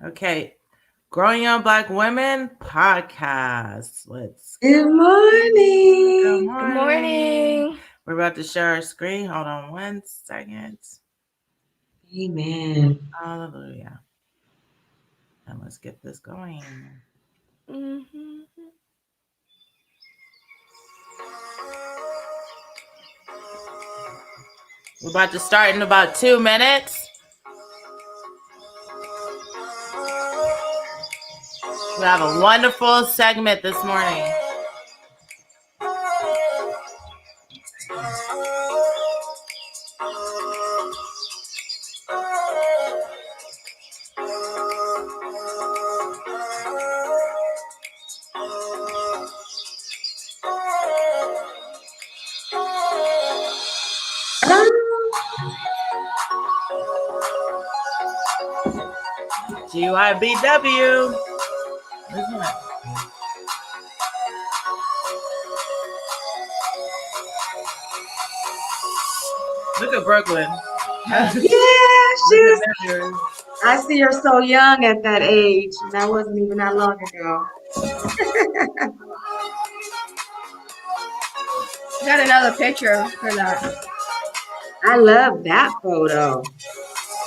Okay. Growing Young Black Women podcast. Let's Good go. Good morning. Good morning. morning. We're about to share our screen. Hold on 1 second. Amen. Hallelujah. And let's get this going. hmm We're about to start in about 2 minutes. We have a wonderful segment this morning. GYBW. Look at Brooklyn. Yeah, Look she's. at Memphis. I see her so young at that age. And that wasn't even that long ago. Got another picture for that. I love that photo.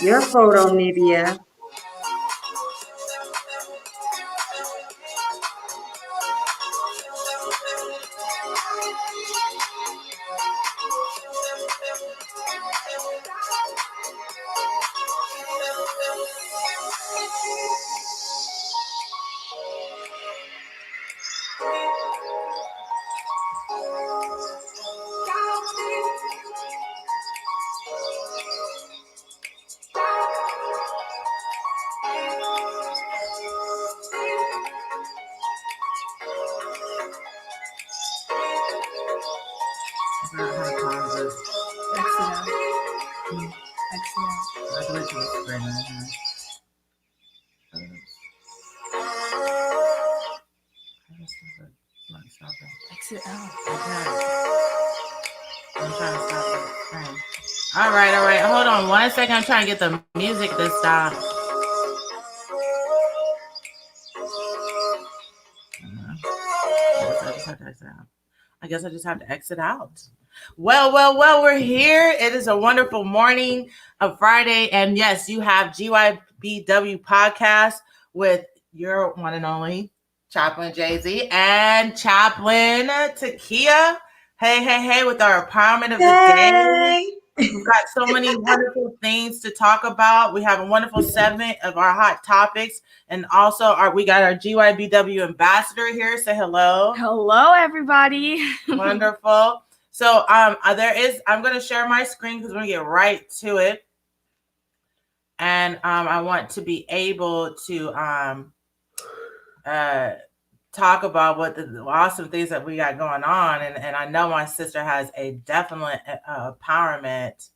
Your photo, Nivea. Exit out. I'm trying to stop it. All right. Hold on 1 second. I'm trying to get the music to stop. I guess I just have to exit out. Well, we're here. It is a wonderful morning of Friday. And yes, you have GYBW podcast with your one and only Chaplain Jay-Z and Chaplain Takia. Hey, with our empowerment of the day. We've got so many wonderful things to talk about. We have a wonderful segment of our hot topics. And also we got our GYBW ambassador here. Say hello. Hello, everybody. Wonderful. So I'm going to share my screen because we're going to get right to it. And I want to be able to talk about what the awesome things that we got going on. And I know my sister has a definite empowerment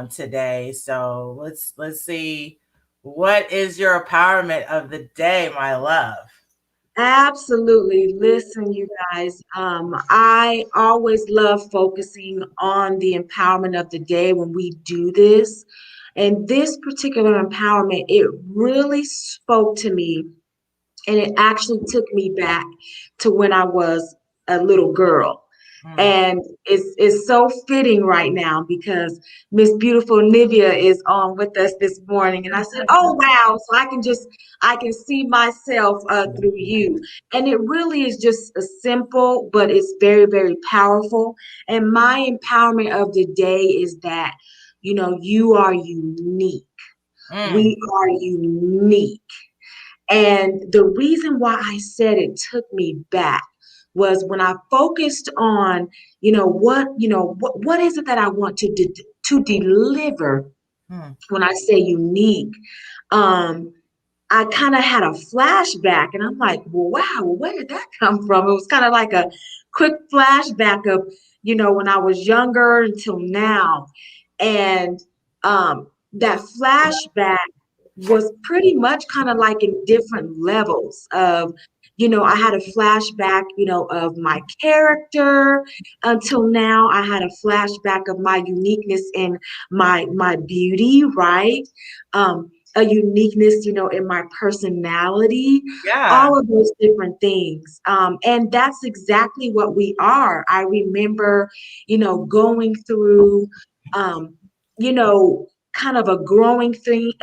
today. So let's see, what is your empowerment of the day, my love? Absolutely. Listen, you guys, I always love focusing on the empowerment of the day when we do this. And this particular empowerment, it really spoke to me. And it actually took me back to when I was a little girl. And it's so fitting right now because Miss Beautiful Nivea is on with us this morning. And I said, oh, wow. So I can see myself through you. And it really is just a simple, but it's very, very powerful. And my empowerment of the day is that, you are unique. We are unique. And the reason why I said it took me back was when I focused on, what is it that I want to deliver when I say unique. I kind of had a flashback and I'm like, well, wow, where did that come from? It was kind of like a quick flashback of, when I was younger until now. And that flashback was pretty much kind of like in different levels of, I had a flashback, of my character until now. I had a flashback of my uniqueness and my beauty, right? a uniqueness, in my personality, Yeah. all of those different things. And that's exactly what we are. I remember, going through, um, you know, kind of a growing thing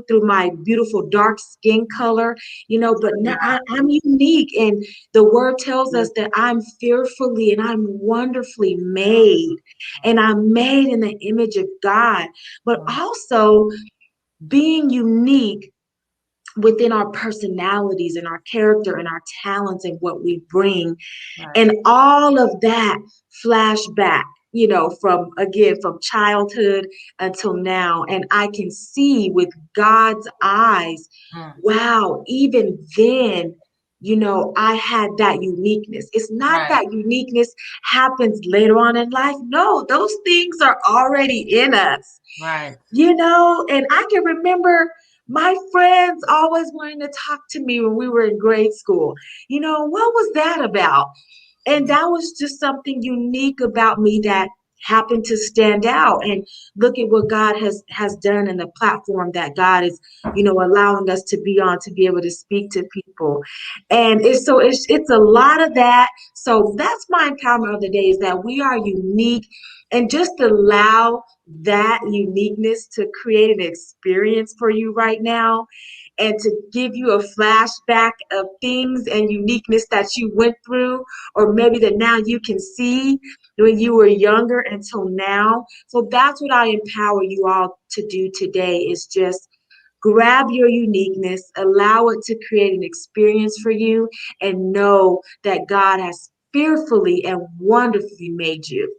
through my beautiful dark skin color, but now I'm unique. And the word tells us that I'm fearfully and I'm wonderfully made, and I'm made in the image of God. But also, being unique within our personalities and our character and our talents and what we bring, Right. and all of that flashback, from childhood until now. And I can see with God's eyes, Mm. wow, even then, I had that uniqueness. It's not Right. that uniqueness happens later on in life. No, those things are already in us. Right. And I can remember my friends always wanting to talk to me when we were in grade school. What was that about? And that was just something unique about me that happened to stand out. And look at what God has done, and the platform that God is, allowing us to be on, to be able to speak to people. And it's a lot of that. So that's my empowerment of the day, is that we are unique, and just allow that uniqueness to create an experience for you right now, and to give you a flashback of things and uniqueness that you went through, or maybe that now you can see when you were younger until now. So that's what I empower you all to do today, is just grab your uniqueness, allow it to create an experience for you, and know that God has fearfully and wonderfully made you.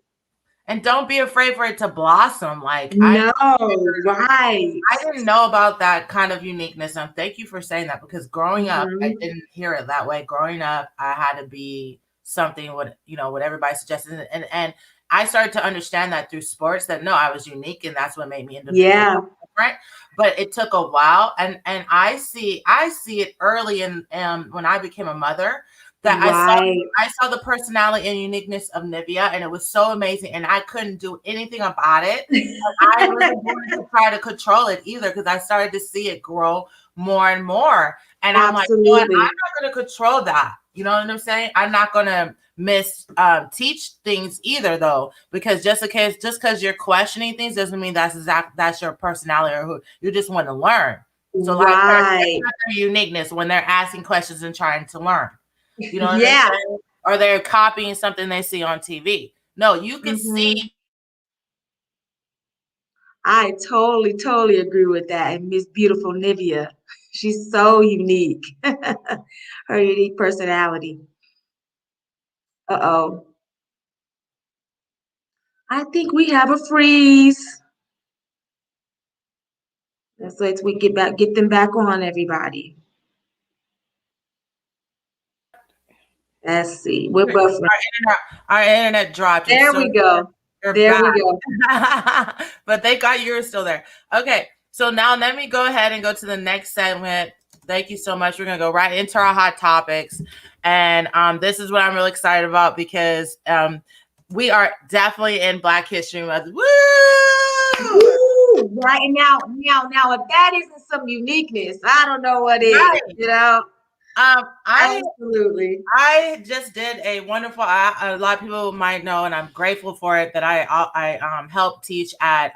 And don't be afraid for it to blossom. Like No, right. I didn't know about that kind of uniqueness. And thank you for saying that, because growing up, I Mhm. didn't hear it that way. Growing up, I had to be something what everybody suggested. And I started to understand that through sports, that no, I was unique, and that's what made me individually Yeah, different. But it took a while. And I see it early in when I became a mother, that right. I saw the personality and uniqueness of Nivea, and it was so amazing. And I couldn't do anything about it. I wasn't going to try to control it either, because I started to see it grow more and more. And I'm like, you know what? Absolutely. I'm not going to control that. You know what I'm saying? I'm not going to teach things either, though, because just because you're questioning things doesn't mean that's your personality, or who you just want to learn. So like Right. their uniqueness when they're asking questions and trying to learn. You know what I'm Yeah. saying? Or they're copying something they see on TV. No, you can see. Hmm. I totally, totally agree with that. And Miss Beautiful Nivea, she's so unique. Her unique personality. Uh-oh. I think we have a freeze. Let's we get them back on, everybody. Let's see. We're buffering. Our internet dropped. There we go. You're There back. we go. But thank God you're still there. Okay. So now let me go ahead and go to the next segment. Thank you so much. We're gonna go right into our hot topics. And this is what I'm really excited about, because we are definitely in Black History Month. Woo! Woo! Right now, if that isn't some uniqueness, I don't know what is, Right. you know? I Absolutely. I just did a wonderful. A lot of people might know, and I'm grateful for it, that I helped teach at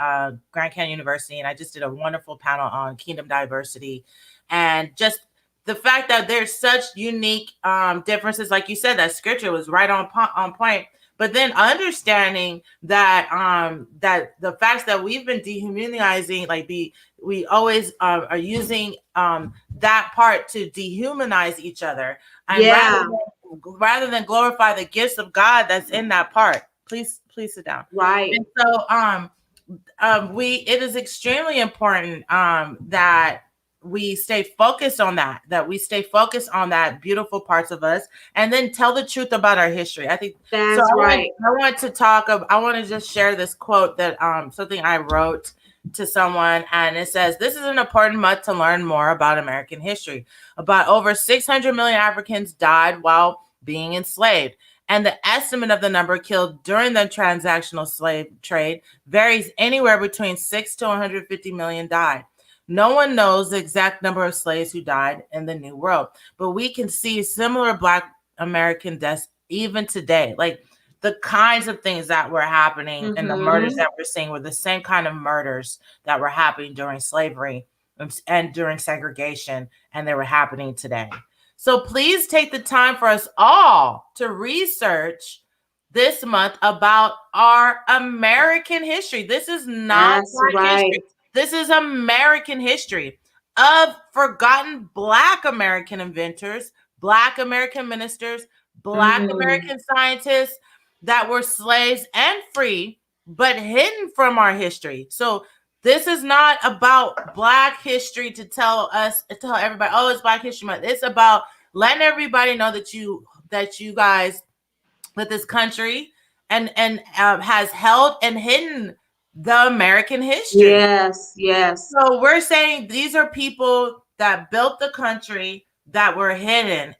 Grand Canyon University, and I just did a wonderful panel on kingdom diversity, and just the fact that there's such unique differences. Like you said, that scripture was right on point. But then understanding that that the facts that we've been dehumanizing, we always are using that part to dehumanize each other, and Yeah, rather than glorify the gifts of God that's in that part. Please sit down. right. And so we it is extremely important that we stay focused on that we stay focused on that beautiful parts of us, and then tell the truth about our history. I think so. That's right. I want to just share this quote that something I wrote to someone, and it says, this is an important month to learn more about American history. About over 600 million Africans died while being enslaved, and the estimate of the number killed during the transactional slave trade varies anywhere between 6 to 150 million died. No one knows the exact number of slaves who died in the New World, but we can see similar Black American deaths even today. Like the kinds of things that were happening and the murders that we're seeing were the same kind of murders that were happening during slavery and during segregation, and they were happening today. So please take the time for us all to research this month about our American history. This is not That's Black right. history. This is American history of forgotten Black American inventors, Black American ministers, Black American scientists that were slaves and free, but hidden from our history. So this is not about Black history to tell everybody, oh, it's Black History Month. It's about letting everybody know that you guys, that this country and has held and hidden the American history. Yes, yes. So we're saying these are people that built the country that were hidden.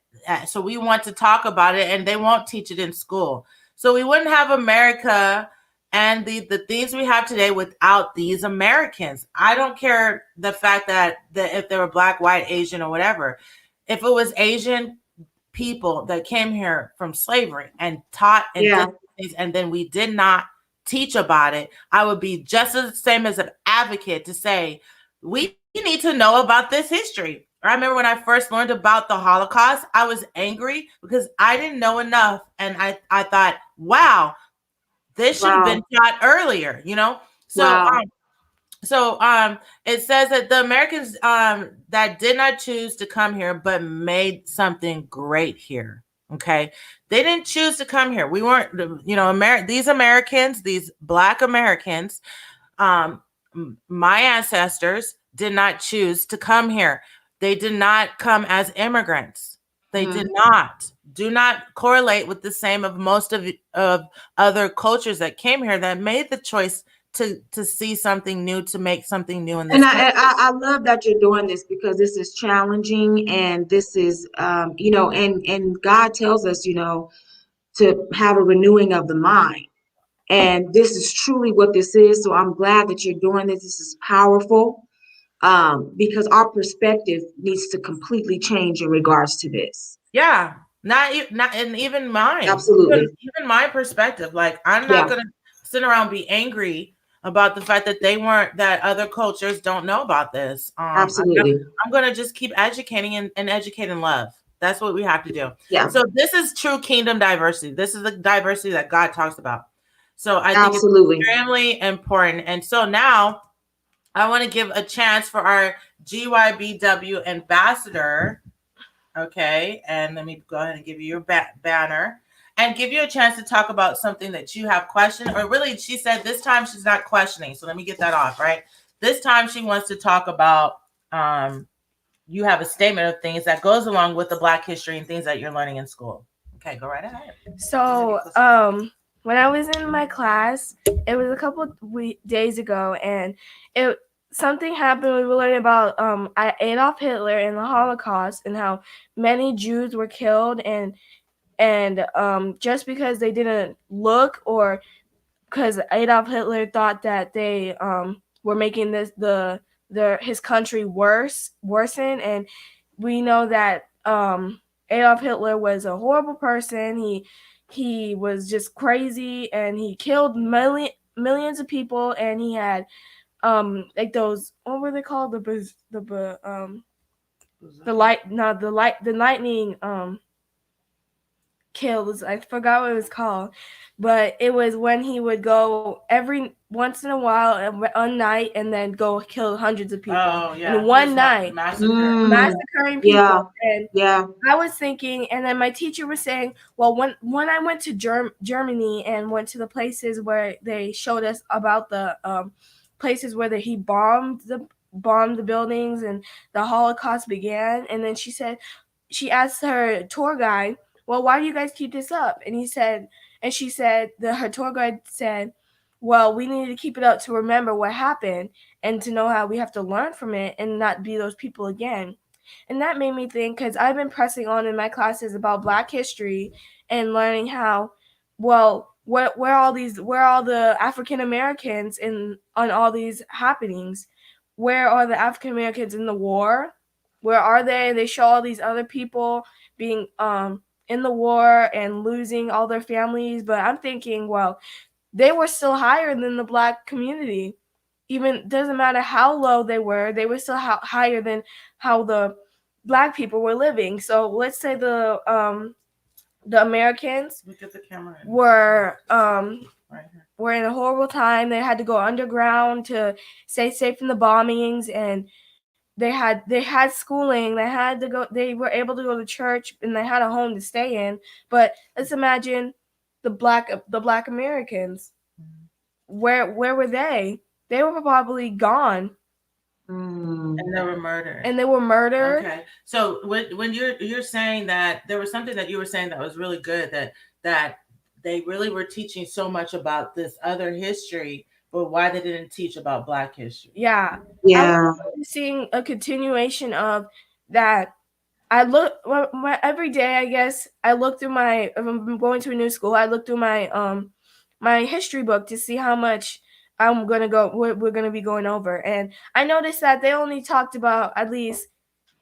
So we want to talk about it, and they won't teach it in school. So we wouldn't have America and the things we have today without these Americans. I don't care the fact that if they were Black, white, Asian, or whatever. If it was Asian people that came here from slavery and taught and did things, and then we did not teach about it, I would be just the same as an advocate to say, we need to know about this history. I remember when I first learned about the Holocaust, I was angry because I didn't know enough. And I thought, wow, this should have been taught earlier, you know? So it says that the Americans that did not choose to come here, but made something great here. Okay. They didn't choose to come here. We weren't, these Americans, these Black Americans, my ancestors did not choose to come here. They did not come as immigrants. They did not. Do not correlate with the same of most of other cultures that came here that made the choice to see something new, to make something new in this country. I love that you're doing this, because this is challenging, and this is and God tells us to have a renewing of the mind, and this is truly what this is. So I'm glad that you're doing this. This is powerful, because our perspective needs to completely change in regards to this. Yeah, not and even mine. Absolutely. Even my perspective. Like, I'm not gonna sit around and be angry about the fact that other cultures don't know about this. Absolutely. I'm gonna just keep educating and educate in love. That's what we have to do. Yeah. So this is true kingdom diversity. This is the diversity that God talks about. So I think it's extremely important. And so now I want to give a chance for our GYBW ambassador. Okay, and let me go ahead and give you your banner and give you a chance to talk about something that you have questioned, or really, she said this time she's not questioning. So let me get that off, right? This time she wants to talk about, you have a statement of things that goes along with the Black history and things that you're learning in school. Okay, go right ahead. So, when I was in my class, it was a couple days ago, and something happened. We were learning about Adolf Hitler and the Holocaust, and how many Jews were killed, and just because they didn't look, or because Adolf Hitler thought that they were making his country worsen, and we know that Adolf Hitler was a horrible person. He was just crazy, and he killed millions of people, and he had like those, what were they called, the lightning kills. I forgot what it was called, but it was when he would go every once in a while, a night, and then go kill hundreds of people in one night, massacring people. I was thinking, and then my teacher was saying, well, when I went to Germany and went to the places where they showed us about the places where he bombed the buildings and the Holocaust began, and then she asked her tour guide, well, why do you guys keep this up? And she said, her tour guide said, well, we need to keep it up to remember what happened and to know how we have to learn from it and not be those people again. And that made me think, because I've been pressing on in my classes about Black history and learning how, well, where all the African Americans on all these happenings? where are the African Americans in the war? Where are they? They show all these other people being in the war and losing all their families. But I'm thinking, well, they were still higher than the Black community. Even doesn't matter how low they were still higher than how the Black people were living. So let's say the Americans were were in a horrible time. They had to go underground to stay safe from the bombings, and they had schooling. They had to go. They were able to go to church, and they had a home to stay in. But let's imagine the Black Americans. Where were they? They were probably gone. And they were murdered. Okay. So when you're saying that there was something that you were saying that was really good, that they really were teaching so much about this other history, but why they didn't teach about Black history. Yeah. I'm seeing a continuation of that. I look every day, I guess. I look through if I'm going to a new school, I look through my my history book to see how much we're gonna be going over. And I noticed that they only talked about at least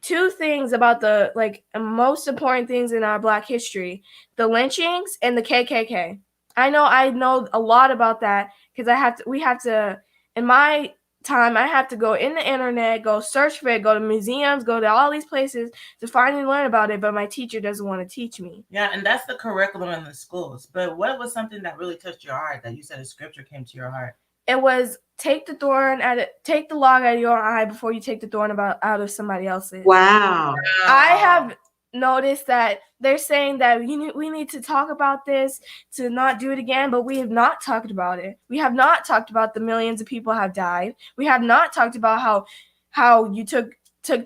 two things about the most important things in our Black history: the lynchings and the KKK. I know a lot about that because we have to in my time I have to go in the internet, go search for it, go to museums, go to all these places to find and learn about it, but my teacher doesn't want to teach me. Yeah, and that's the curriculum in the schools. But what was something that really touched your heart that you said a scripture came to your heart? It was take the log out of your eye before you take the thorn out of somebody else's. Wow. I have noticed that they're saying that we need to talk about this to not do it again, but we have not talked about it. We have not talked about the millions of people have died. We have not talked about how you took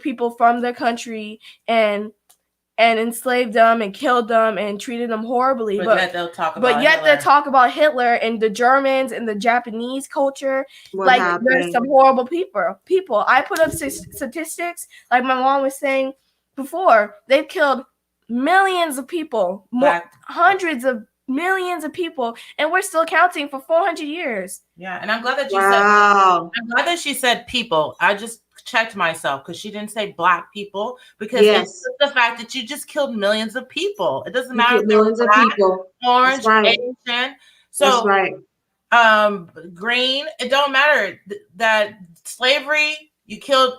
people from their country and enslaved them and killed them and treated them horribly. But yet they'll talk about Hitler and the Germans and the Japanese culture. There's some horrible people. I put up statistics, like my mom was saying before. They've killed millions of people, hundreds of millions of people, and we're still counting for 400 years. Yeah, and I'm glad that I'm glad that she said people. I just checked myself because she didn't say Black people, because it's the fact that you just killed millions of people. It doesn't matter if millions of people, orange, Asian. So green, it don't matter. That slavery, you killed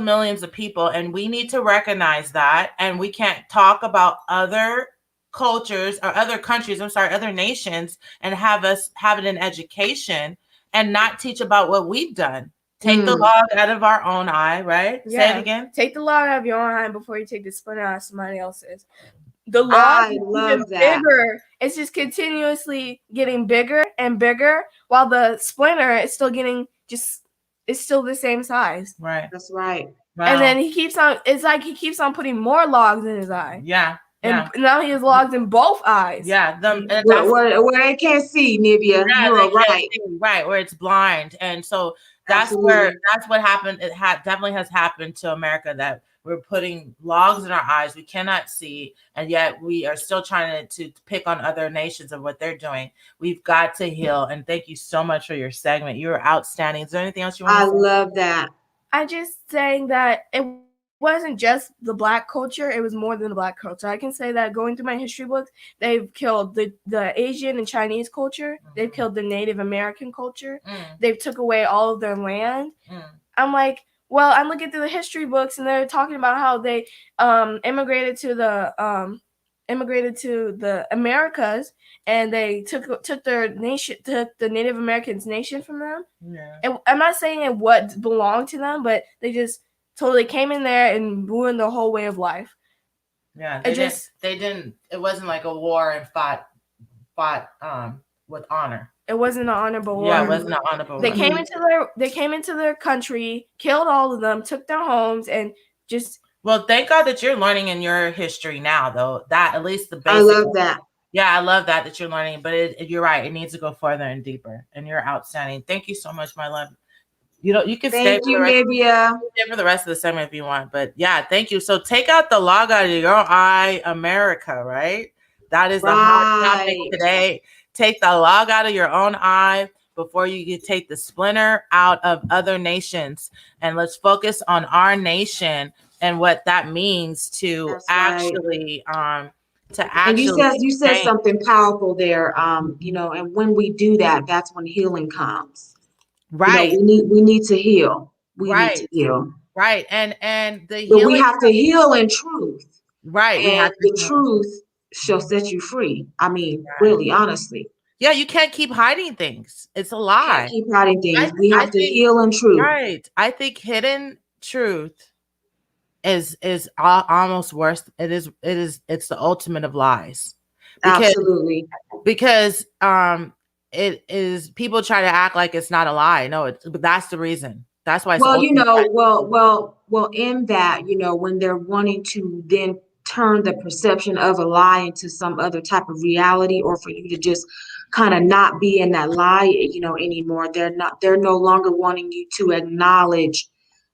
millions of people, and we need to recognize that. And we can't talk about other cultures or other countries, other nations, and have it in education and not teach about what we've done. Take the log out of our own eye, right? Yeah. Say it again. Take the log out of your own eye before you take the splinter out of somebody else's. The log is even bigger. It's just continuously getting bigger and bigger, while the splinter is still it's still the same size. Right. That's right. Wow. And then it's like he keeps on putting more logs in his eye. Yeah. And now he has logs in both eyes. Yeah. Where they can't see, Nivea. Yeah, you are right. Right, where it's blind. And so that's what happened. It definitely has happened to America, that we're putting logs in our eyes. We cannot see, and yet we are still trying to pick on other nations of what they're doing. We've got to heal. And thank you so much for your segment. You were outstanding. Is there anything else you want to say? I love that. I'm just saying that it wasn't just the Black culture, it was more than the Black culture. I can say that going through my history books, they've killed the Asian and Chinese culture. They've killed the Native American culture. They've took away all of their land. I'm like, well, I'm looking through the history books, and they're talking about how they immigrated to the Americas, and they took the Native Americans' nation from them. Yeah. And I'm not saying it what belonged to them, but they just totally came in there and ruined their whole way of life. Yeah, they didn't. It wasn't like a war and fought with honor. It wasn't an honorable war. Yeah, it wasn't an honorable war. They came into their country, killed all of them, took their homes, and just. Well, thank God that you're learning in your history now, though. That at least the basic. I love that. Yeah, I love that you're learning. But you're right. It needs to go further and deeper. And you're outstanding. Thank you so much, my love. You can stay for the rest of the segment if you want. But yeah, thank you. So take out the log out of your eye, America, right? That is the hot topic today. Take the log out of your own eye. before you can take the splinter out of other nations. And let's focus on our nation and what that means to That's right. actually And you said change. something powerful there. And when we do that, that's when healing comes. Right, We need to heal. We need to right, heal. right. And the But we healing, have to heal in truth. right, we And have to the heal. truth shall set you free. I mean, Right. really, honestly. Yeah, you can't keep hiding things. It's a Can't lie. keep hiding I things. th- We I have to think heal in truth. right. I think hidden truth is almost worse. It's the ultimate of lies. Because Absolutely. it is, people try to act like it's not a lie. No, but that's the reason. That's why it's the Well, ultimate lie. in that, when they're wanting to then turn the perception of a lie into some other type of reality, or for you to just kind of not be in that lie, anymore. They're no longer wanting you to acknowledge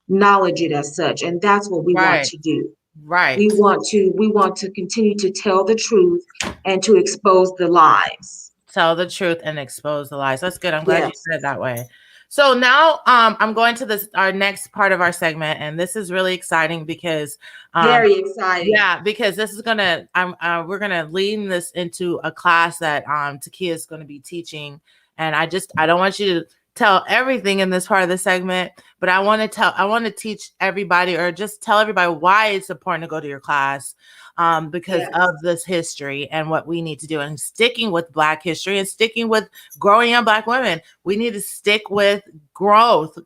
it as such. And that's what we want Right. to do. Right. We want to continue to tell the truth and to expose the lies. Tell the truth and expose the lies. That's good. I'm glad you Yes. said it that way. So now I'm going to this our next part of our segment, and this is really exciting because Very exciting. yeah, because this is gonna we're gonna lead this into a class that Takia is gonna be teaching. And I don't want you to tell everything in this part of the segment, but I want to teach everybody, or just tell everybody why it's important to go to your class. Because Yes. of this history and what we need to do, and sticking with Black history and sticking with growing young Black women. We need to stick with growth.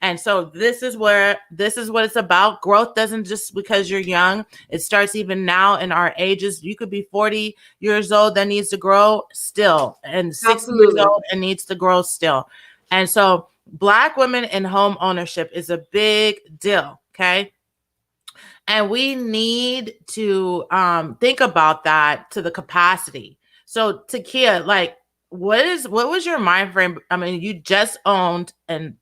And so this is what it's about. Growth doesn't just because you're young. It starts even now in our ages. You could be 40 years old that needs to grow still, and 60 years Absolutely. old and needs to grow still. And so Black women in home ownership is a big deal. Okay. And we need to think about that to the capacity. So Takia, like, what was your mind frame? I mean, you just owned and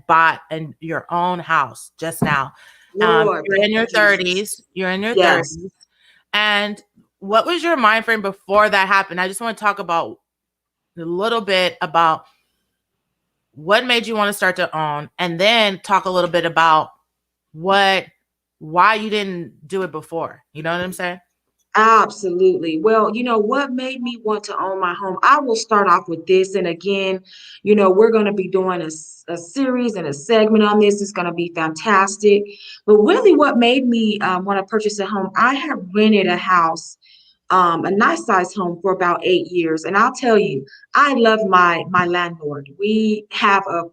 bought your own house just now. Lord, You're in thank you, your Jesus. 30s. You're in your Yes. 30s. And what was your mind frame before that happened? I just want to talk about a little bit about what made you want to start to own, and then talk a little bit about why you didn't do it before. You know what I'm saying? Absolutely. Well, what made me want to own my home? I will start off with this. And again, we're going to be doing a series and a segment on this. It's going to be fantastic. But really, what made me want to purchase a home, I have rented a house, a nice sized home, for about 8 years. And I'll tell you, I love my landlord. We have a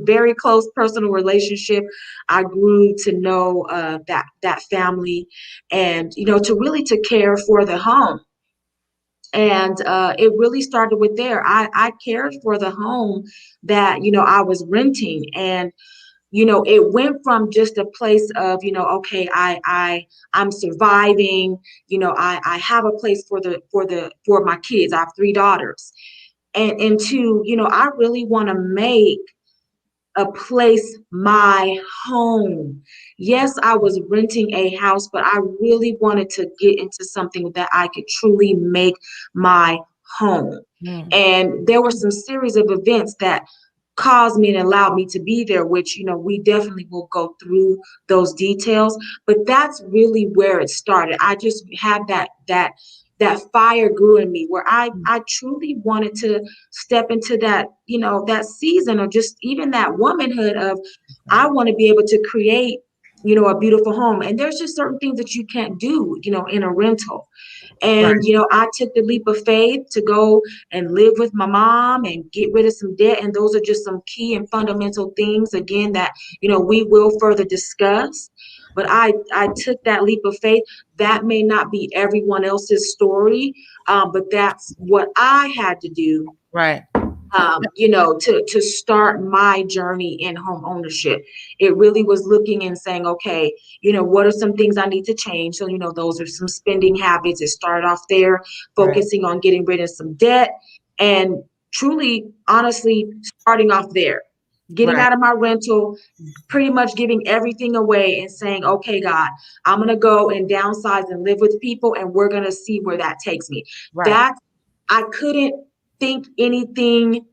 very close personal relationship. I grew to know that family, and to really to care for the home. And it really started with there. I cared for the home that I was renting, and it went from just a place of, okay, I'm surviving. I have a place for my kids. I have three daughters, and into, I really want to make a place my home. Yes, I was renting a house, but I really wanted to get into something that I could truly make my home. Mm. And there were some series of events that caused me and allowed me to be there, which, we definitely will go through those details. But that's really where it started. I just had that fire grew in me, where I truly wanted to step into that, that season, or just even that womanhood of, I want to be able to create, a beautiful home. And there's just certain things that you can't do, in a rental. Right. And, I took the leap of faith to go and live with my mom and get rid of some debt. And those are just some key and fundamental things, again, that, we will further discuss. But I took that leap of faith. That may not be everyone else's story, but that's what I had to do, Right. to start my journey in home ownership. It really was looking and saying, okay, what are some things I need to change? So, those are some spending habits. It started off there, Right. focusing on getting rid of some debt, and truly, honestly, starting off there, getting Right. out of my rental, pretty much giving everything away and saying, okay, God, I'm going to go and downsize and live with people, and we're going to see where that takes me. Right. That I couldn't think anything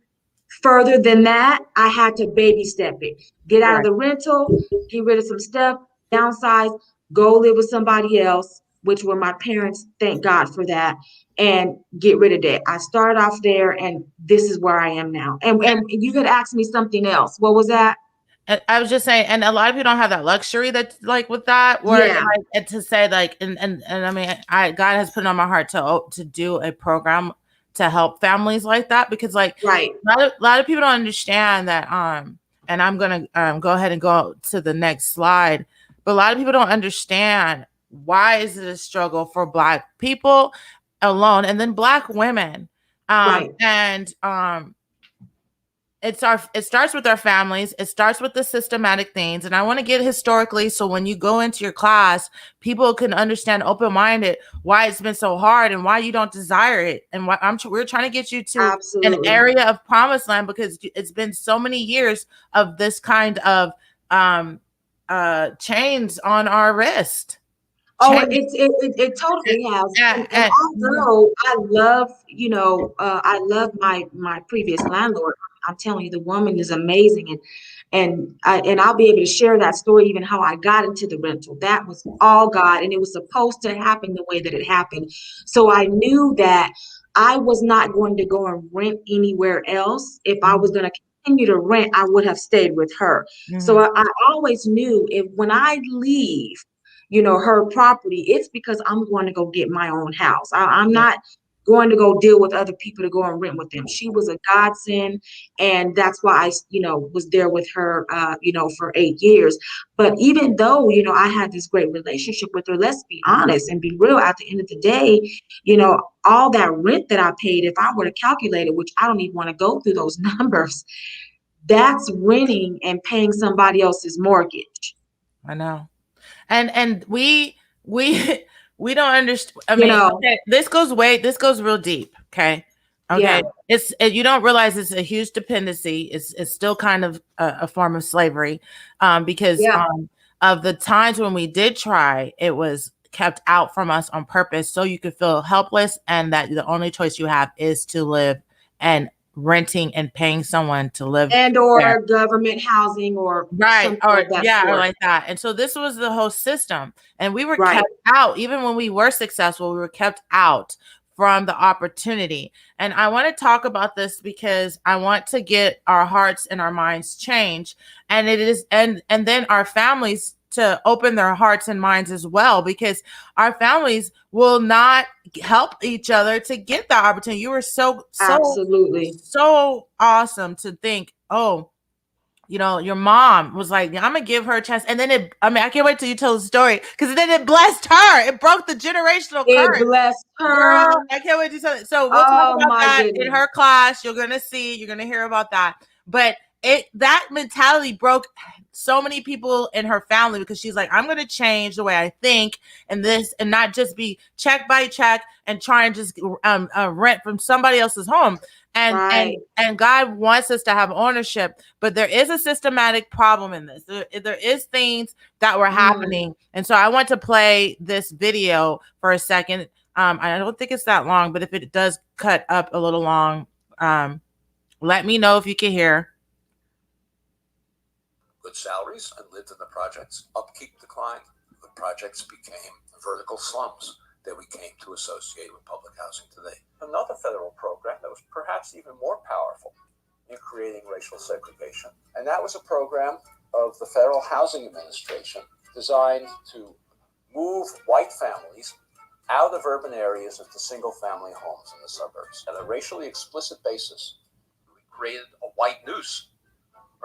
further than that. I had to baby step it. Get out of the rental, get rid of some stuff, downsize, go live with somebody else, which were my parents. Thank God for that. And get rid of that. I started off there, and this is where I am now. And you had asked me something else. What was that? And I was just saying, and a lot of people don't have that luxury that like with that, where Yeah. like and to say like, and I mean, God has put it on my heart to do a program to help families like that, because like Right. a lot of people don't understand that. And I'm gonna go ahead and go to the next slide, but a lot of people don't understand why is it a struggle for Black people alone, and then Black women, Right. and it starts with our families. It starts with the systematic things. And I want to get historically, so when you go into your class, people can understand open-minded why it's been so hard and why you don't desire it. And why we're trying to get you to an area of promised land, because it's been so many years of this kind of chains on our wrist. Oh, it totally has. And although I love, I love my previous landlord. I'm telling you, the woman is amazing, and I'll be able to share that story, even how I got into the rental. That was all God, and it was supposed to happen the way that it happened. So I knew that I was not going to go and rent anywhere else. If I was going to continue to rent, I would have stayed with her. So I always knew, if when I leave, her property, it's because I'm going to go get my own house. I'm not going to go deal with other people to go and rent with them. She was a godsend, and that's why I, was there with her, for 8 years. But even though, I had this great relationship with her, let's be honest and be real. At the end of the day, all that rent that I paid, if I were to calculate it, which I don't even want to go through those numbers, that's renting and paying somebody else's mortgage. I know. And we we don't understand. I mean, okay, this goes real deep. Okay. Yeah. It's you don't realize it's a huge dependency. It's still kind of a form of slavery, because of the times when we did try, it was kept out from us on purpose, so you could feel helpless, and that the only choice you have is to live and renting and paying someone to live or there. Government housing or right, or like that or like that. And so this was the whole system, and we were right. kept out. Even when we were successful, we were kept out from the opportunity. And I want to talk about this because I want to get our hearts and our minds changed, and it is and then our families to open their hearts and minds as well, because our families will not help each other to get that opportunity. You were so absolutely so awesome to think, oh, your mom was like, I'm gonna give her a chance. And then I can't wait till you tell the story, because then it blessed her. It broke the generational curse. It blessed her. Girl, I can't wait to tell it. So we'll talk about that in her class. You're gonna hear about that. But that mentality broke so many people in her family, because she's like, I'm gonna change the way I think, and not just be check by check and try and just rent from somebody else's home. And God wants us to have ownership, but there is a systematic problem in this. There is things that were happening, and so I want to play this video for a second. I don't think it's that long, but if it does cut up a little long, let me know if you can hear. Good salaries and lived in the projects. Upkeep declined. The projects became vertical slums that we came to associate with public housing today. Another federal program that was perhaps even more powerful in creating racial segregation, and that was a program of the Federal Housing Administration designed to move white families out of urban areas into single-family homes in the suburbs. On a racially explicit basis, we created a white noose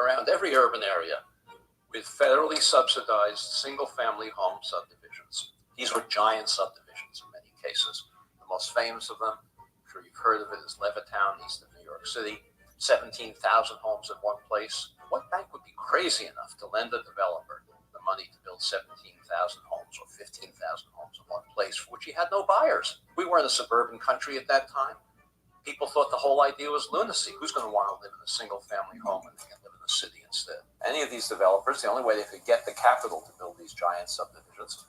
around every urban area with federally subsidized single-family home subdivisions. These were giant subdivisions in many cases. The most famous of them, I'm sure you've heard of it, is Levittown, east of New York City. 17,000 homes in one place. What bank would be crazy enough to lend a developer the money to build 17,000 homes or 15,000 homes in one place for which he had no buyers? We were in a suburban country at that time. People thought the whole idea was lunacy. Who's going to want to live in a single-family home when they can live in the city instead? Any of these developers, the only way they could get the capital to build these giant subdivisions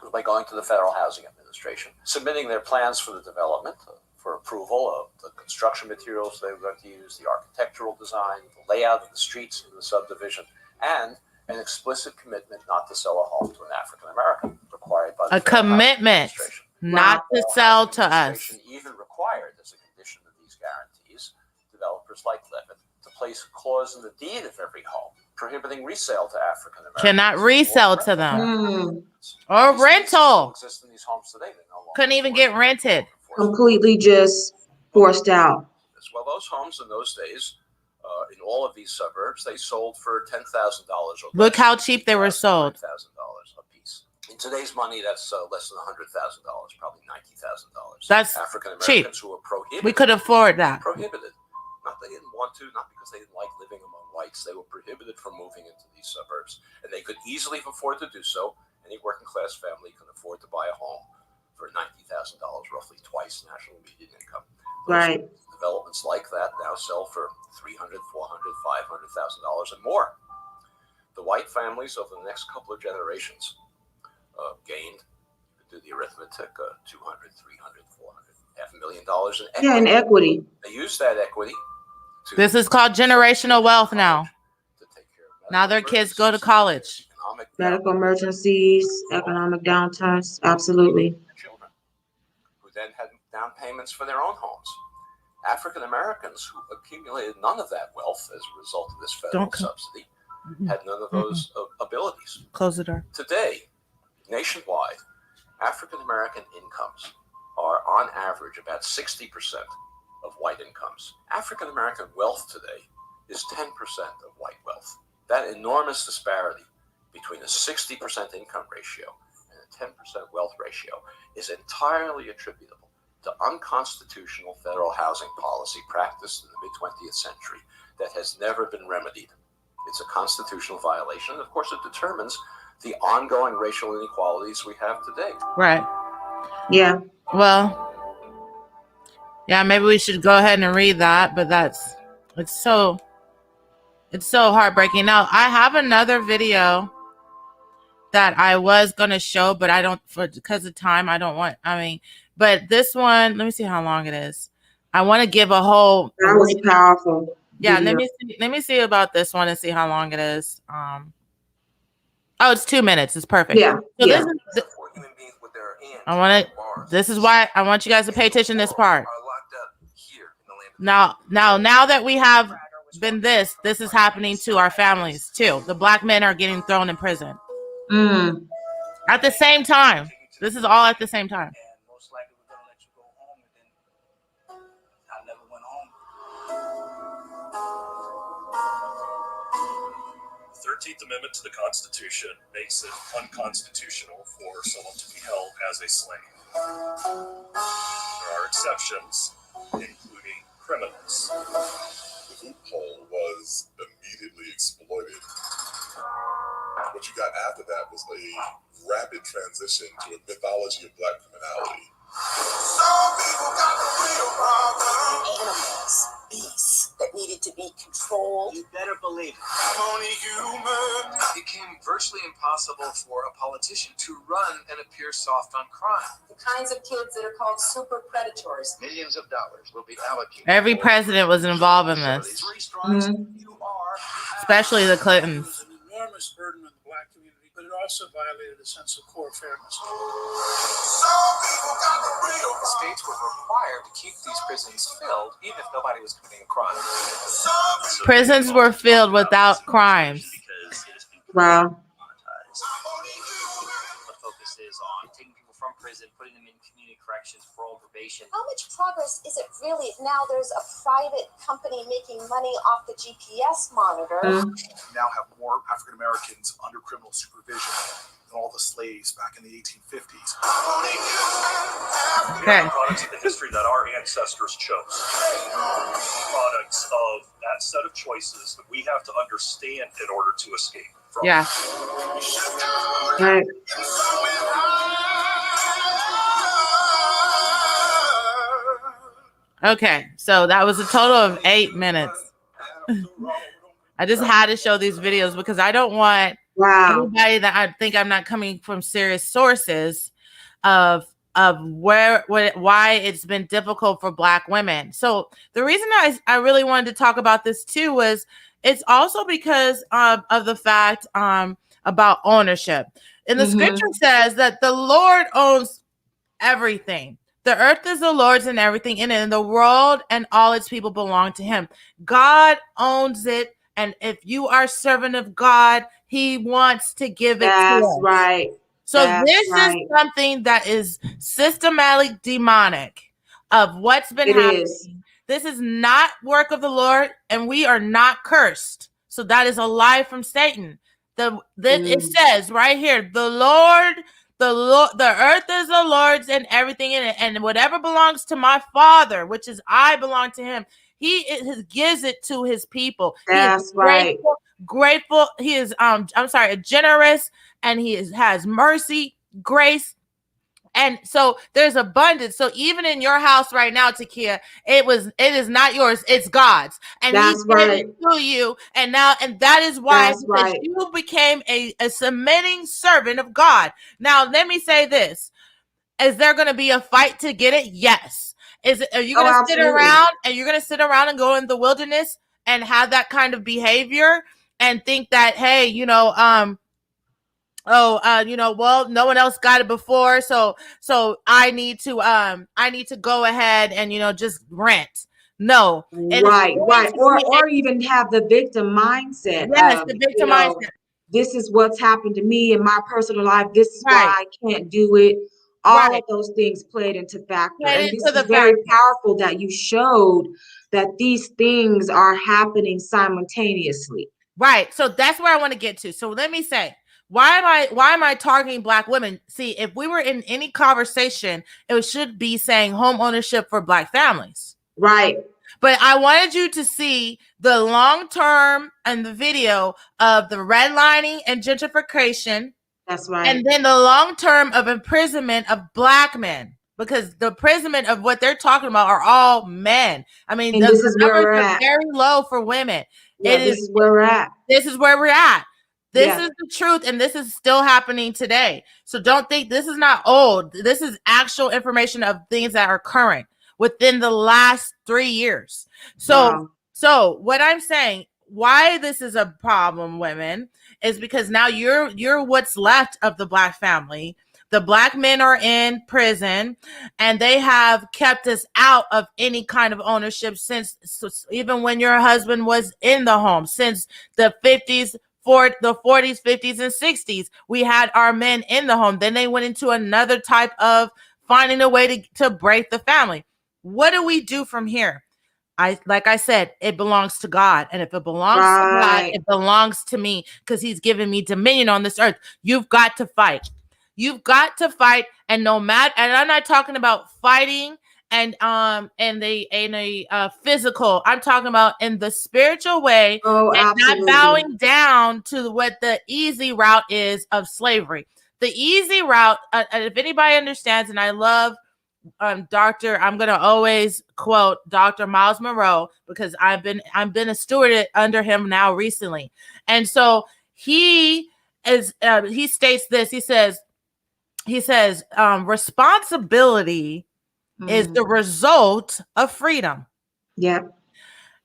was by going to the Federal Housing Administration, submitting their plans for the development, for approval of the construction materials they were going to use, the architectural design, the layout of the streets in the subdivision, and an explicit commitment not to sell a home to an African American, required by the Federal commitment not to sell to us. Even required as a condition of these guarantees, developers like Levitt to place a clause in the deed of every home prohibiting resale to African Americans. Cannot resell to them. Or rental. Exist in these homes today. Couldn't even get rented. Completely just forced out. Well, those homes in those days, in all of these suburbs, they sold for $10,000 or less. Look how cheap they were sold. $5,000 a piece. In today's money, that's less than $100,000, probably $90,000. That's African cheap. Americans who were prohibited. We could afford that. Prohibited. Not they didn't want to, not because they didn't like living among whites. They were prohibited from moving into these suburbs, and they could easily afford to do so. Any working class family can afford to buy a home for $90,000, roughly twice national median income. Right. Developments like that now sell for $300,000, $400,000, $500,000 and more. The white families over the next couple of generations gained, you could do the arithmetic, $200,000, $300,000, $400,000, $500,000 in equity. Yeah, in equity. They use that equity. This is called generational wealth now. To take care of now their kids go to college. Medical emergencies, economic downturns, absolutely. Children who then had down payments for their own homes. African Americans who accumulated none of that wealth as a result of this federal subsidy had none of those abilities. Close the door. Today, nationwide, African American incomes are on average about 60% of white incomes. African American wealth today is 10% of white wealth. That enormous disparity between a 60% income ratio and a 10% wealth ratio is entirely attributable to unconstitutional federal housing policy practiced in the mid-20th century that has never been remedied. It's a constitutional violation, and of course it determines the ongoing racial inequalities we have today. Right. Yeah. Well, yeah, maybe we should go ahead and read that, but it's so heartbreaking. Now, I have another video that I was going to show, but I don't, because of time, but this one, let me see how long it is. I want to give a whole. That was powerful. Yeah, let me see about this one and see how long it is. It's 2 minutes. It's perfect. Yeah. So this is why I want you guys to pay attention to this part. Now that we have been this is happening to our families too. The black men are getting thrown in prison. At the same time. This is all at the same time. Most likely we're gonna let you go home, and then I never went home. The 13th Amendment to the Constitution makes it unconstitutional for someone to be held as a slave. There are exceptions, including criminals. The loophole was immediately exploited. What you got after that was a rapid transition to a mythology of black criminality. Some people got the real problem. Animals, beasts that needed to be controlled. You better believe it. I'm only human. It became virtually impossible for a politician to run and appear soft on crime. The kinds of kids that are called super predators. Millions of dollars will be allocated. Every president was involved in this, especially the Clintons. An enormous burden on the black community, but it also violated a sense of core fairness. The states were required to keep these prisons filled, even if nobody was committing a crime. Prisons were filled without crimes. Wow. The focus is on taking people from prison, putting them in community corrections, parole, probation. How much progress is it really? Now there's a private company making money off the GPS monitor. Now have more African Americans under criminal supervision than all the slaves back in the 1850s. Okay. Products of the history that our ancestors chose. Products of that set of choices that we have to understand in order to escape from. Yeah. Right. Okay, so that was a total of 8 minutes. I just had to show these videos because I don't want anybody that I think I'm not coming from serious sources of why it's been difficult for Black women. So the reason I really wanted to talk about this too was it's also because of the fact about ownership. And the scripture says that the Lord owns everything. The earth is the Lord's and everything in it, and the world and all its people belong to him. God owns it, and if you are a servant of God, he wants to give it to us. That's right. So this is something that is systematic demonic of what's been happening. This is not work of the Lord, and we are not cursed. So that is a lie from Satan. It says right here, the earth is the Lord's and everything in it, and whatever belongs to my Father, which is I belong to him. He gives it to his people. That's right. Grateful. He is generous, and he has mercy, grace. And so there's abundance. So even in your house right now, Takia, it is not yours, it's God's. And he gave it to you. And that is why you became a submitting servant of God. Now, let me say this. Is there going to be a fight to get it? Yes. Are you going to sit around and go in the wilderness and have that kind of behavior and think that, hey, well, no one else got it before, so I need to go ahead and just rent. No. Right. Or even have the victim mindset. Yes, the victim mindset. This is what's happened to me in my personal life. This is why I can't do it. All of those things played into factor. And this is very powerful that you showed that these things are happening simultaneously. Right. So that's where I want to get to. So let me say, why am I targeting Black women? See, if we were in any conversation, it should be saying home ownership for Black families. Right. But I wanted you to see the long term and the video of the redlining and gentrification. That's right. And then the long term of imprisonment of Black men, because the imprisonment of what they're talking about are all men. I mean, this is where we're at. Very low for women. Yeah, this is where we're at. This is where we're at. This is the truth, and this is still happening today. So don't think this is not old. This is actual information of things that are current within the last 3 years. So what I'm saying, why this is a problem, women, is because now you're what's left of the Black family. The Black men are in prison, and they have kept us out of any kind of ownership since even when your husband was in the home, since the 50s. For the 40s, 50s, and 60s, we had our men in the home. Then they went into another type of finding a way to break the family. What do we do from here? Like I said, it belongs to God. And if it belongs to God, it belongs to me, because he's given me dominion on this earth. You've got to fight. You've got to fight. And no matter, and I'm not talking about fighting and a physical. I'm talking about in the spiritual way, and absolutely. not bowing down to what the easy route is of slavery. The easy route, if anybody understands, and I love I'm going to always quote Dr. Miles Monroe, because I've been a steward under him now recently. And so he states this. He says responsibility is the result of freedom. Yep.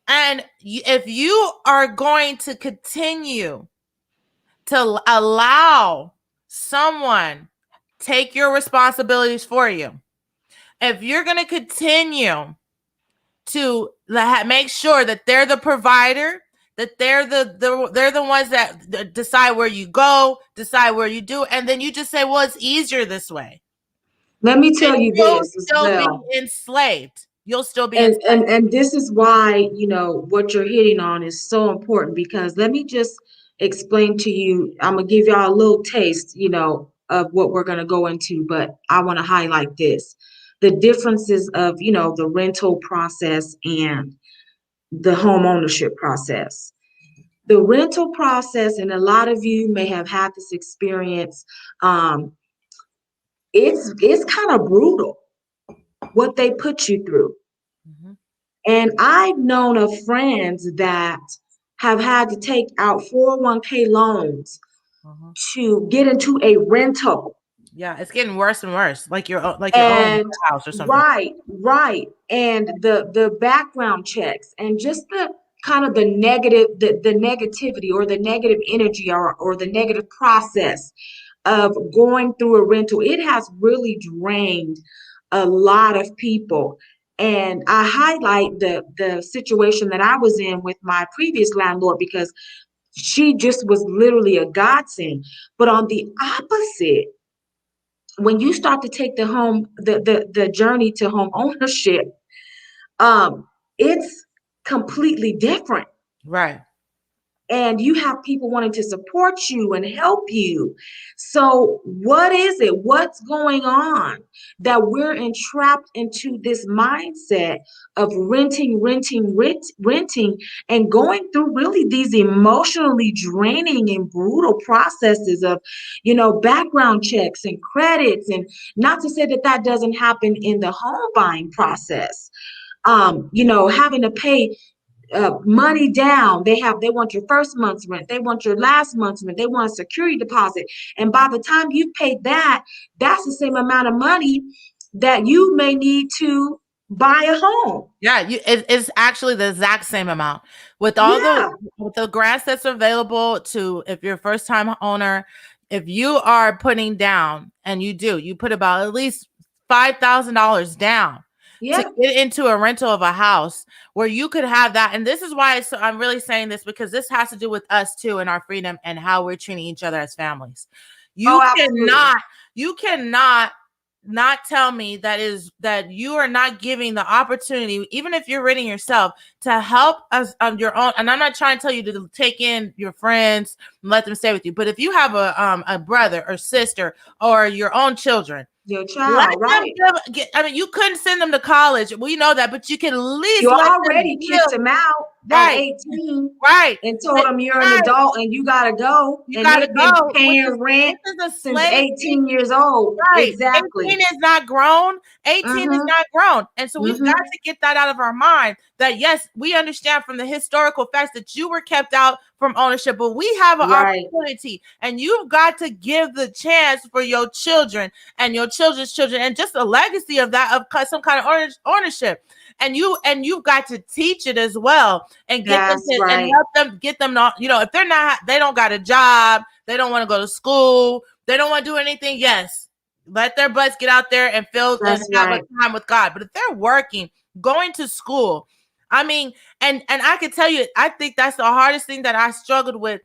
And if you are going to continue to allow someone take your responsibilities for you, if you're going to continue to make sure that they're the provider, that they're the ones that decide where you go, decide where you do, and then you just say, well, it's easier this way. Let me tell you this as well. You'll still be enslaved. You'll still be enslaved. And this is why, what you're hitting on is so important, because let me just explain to you, I'm going to give y'all a little taste, of what we're going to go into, but I want to highlight this. The differences of, the rental process and the home ownership process. The rental process, and a lot of you may have had this experience, it's kind of brutal what they put you through. Mm-hmm. And I've known of friends that have had to take out 401k loans to get into a rental. Yeah, it's getting worse and worse. Like your own house or something. Right. And the background checks and just the kind of the negative, the negativity or the negative energy or the negative process of going through a rental, it has really drained a lot of people. And I highlight the situation that I was in with my previous landlord because she just was literally a godsend. But on the opposite, when you start to take the journey to home ownership, it's completely different. Right. And you have people wanting to support you and help you. So what is it? What's going on that we're entrapped into this mindset of renting, and going through really these emotionally draining and brutal processes of, background checks and credits, and not to say that that doesn't happen in the home buying process. Having to pay money down. They want your first month's rent. They want your last month's rent. They want a security deposit. And by the time you've paid that, that's the same amount of money that you may need to buy a home. Yeah, it's actually the exact same amount with all the grants that's available to, if you're a first time owner, if you are putting down, and you put about at least $5,000 down to get into a rental of a house where you could have that. And this is why I'm really saying this, because this has to do with us too and our freedom and how we're treating each other as families. You cannot not tell me that you are not giving the opportunity, even if you're renting yourself, to help us on your own. And I'm not trying to tell you to take in your friends and let them stay with you, but if you have a brother or sister or your own children, your child, right? You couldn't send them to college. We know that, but you can at least you already kicked them out at 18, right? And told them you're an adult and you gotta go. And they've been paying rent since 18 years old. Right. Exactly. 18 is not grown. 18 is not grown. And so we've got to get that out of our mind that, yes, we understand from the historical facts that you were kept out from ownership, but we have an opportunity, and you've got to give the chance for your children and your children's children and just a legacy of that, of some kind of ownership. And you've got to teach it as well, and get them and help them get them not, if they don't got a job, they don't want to go to school, they don't want to do anything. Yes, let their butts get out there and have a time with God. But if they're working, going to school, I mean, and I can tell you, I think that's the hardest thing that I struggled with.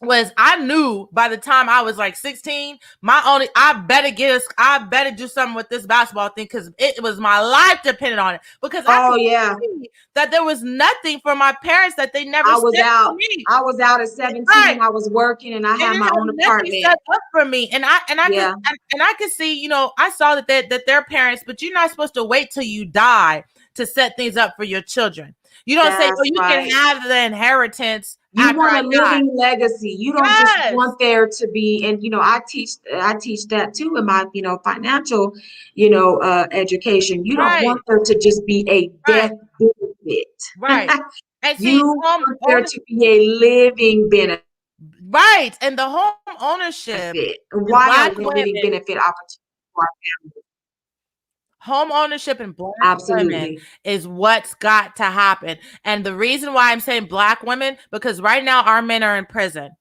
Was I knew by the time I was like 16, I better do something with this basketball thing, because it was my life depended on it. Because I see that there was nothing for my parents, that they never. I was out at 17. Right. I was working, and I had my own apartment set up for me, and I could see, I saw that their parents, but you're not supposed to wait till you die to set things up for your children. You don't say, you can have the inheritance. You want a living legacy. You don't just want there to be, and I teach that too in my financial education. You don't want there to just be a death benefit. Right. And you want there to be a living benefit. Right. And the home ownership. Why a living benefit opportunity for our families? Home ownership and Black women is what's got to happen. And the reason why I'm saying Black women, because right now our men are in prison.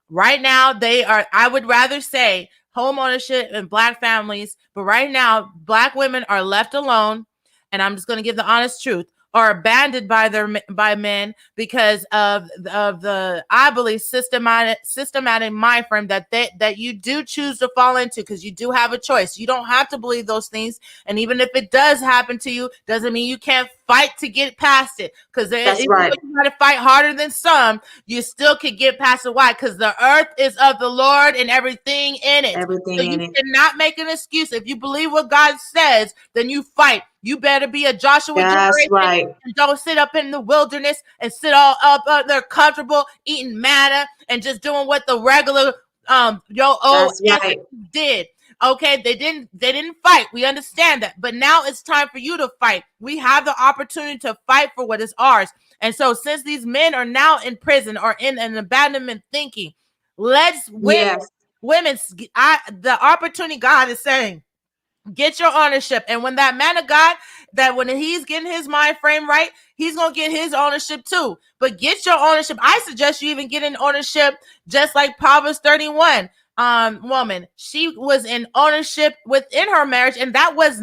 Right now I would rather say home ownership and Black families, but right now Black women are left alone. And I'm just going to give the honest truth, are abandoned by men because of the, I believe, systematic mind frame that you do choose to fall into, because you do have a choice. You don't have to believe those things, and even if it does happen to you, doesn't mean you can't fight to get past it. Because you got to fight harder than some, you still can get past it. Why? Because the earth is of the Lord and everything in it. So you cannot make an excuse. If you believe what God says, then you fight. You better be a Joshua generation and don't sit up in the wilderness and sit all up there comfortable eating manna and just doing what the regular your old ancestors did. Okay, they didn't fight. We understand that. But now it's time for you to fight. We have the opportunity to fight for what is ours. And so since these men are now in prison or in an abandonment thinking, let's women, the opportunity God is saying, get your ownership. And when that man of God, that when he's getting his mind frame right, he's going to get his ownership too. But get your ownership. I suggest you even get in ownership, just like Proverbs 31. Woman, she was in ownership within her marriage, and that was